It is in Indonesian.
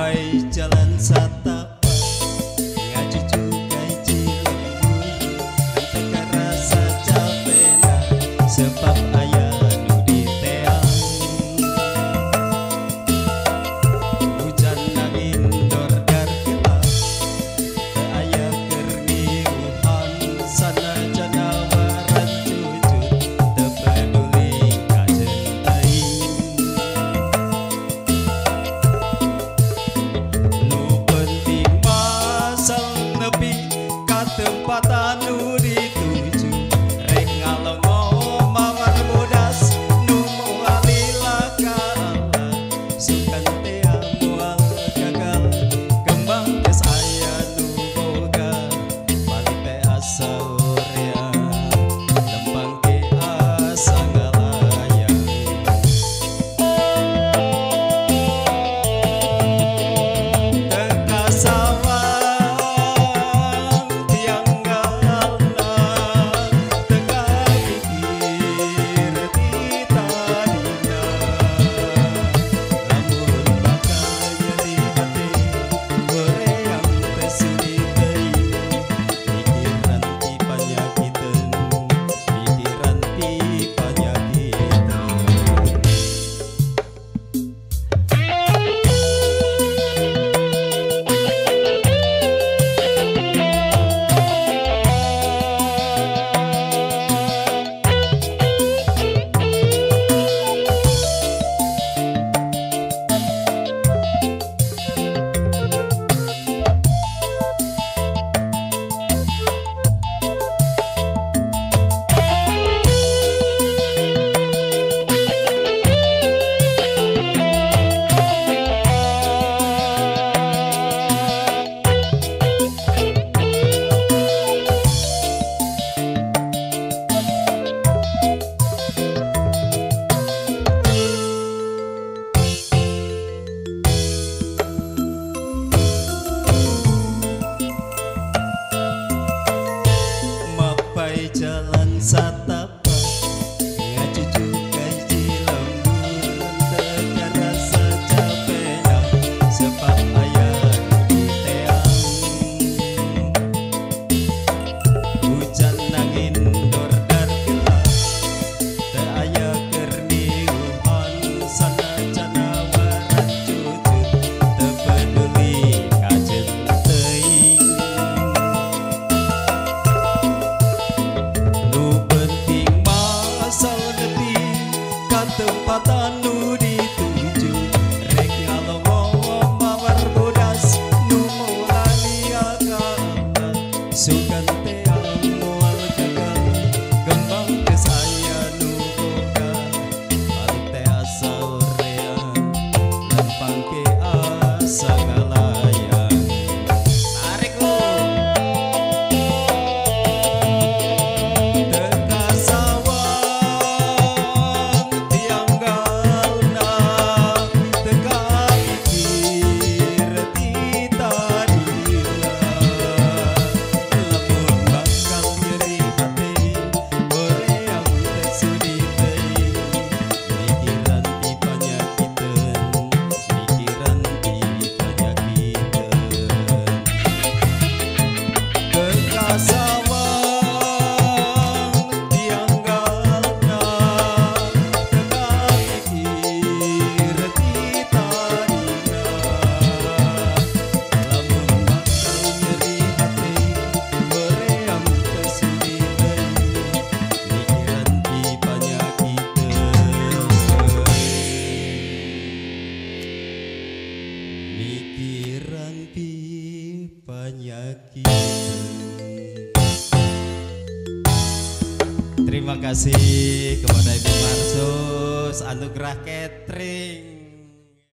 Mapai jalan satapak ngaji juga cilembur anteka rasa capena sebab ayah nu diteang hujan angin dordar gelap teu aya keur niruhan sanajan awaran cucut teu peduli kajeun teuing tempatan nu dituju rek ngalongo mawar bodas nu moal lila ka Allah sukan tea moal gagal kembang geus aya nu boga balik teh asa horea lempang ke asa ngalayang jalan satapak ngaji juga cilembur anteka rasa capena sebab aya nu diteang hujan angin dordar gelap teu aya keur niruhan sanajan awaran cucut teu peduli kajeun teuing tempatan nu dituju rek ngalongo mawar bodas nu moal lia ka Allah sukan tea moal gagal kembang geus aya nu boga balik teh asa horea lempang ke asa ngalayang tarik lu pikiran pi penyakit. Terima kasih kepada Ibu Marsus Anugerah Catering.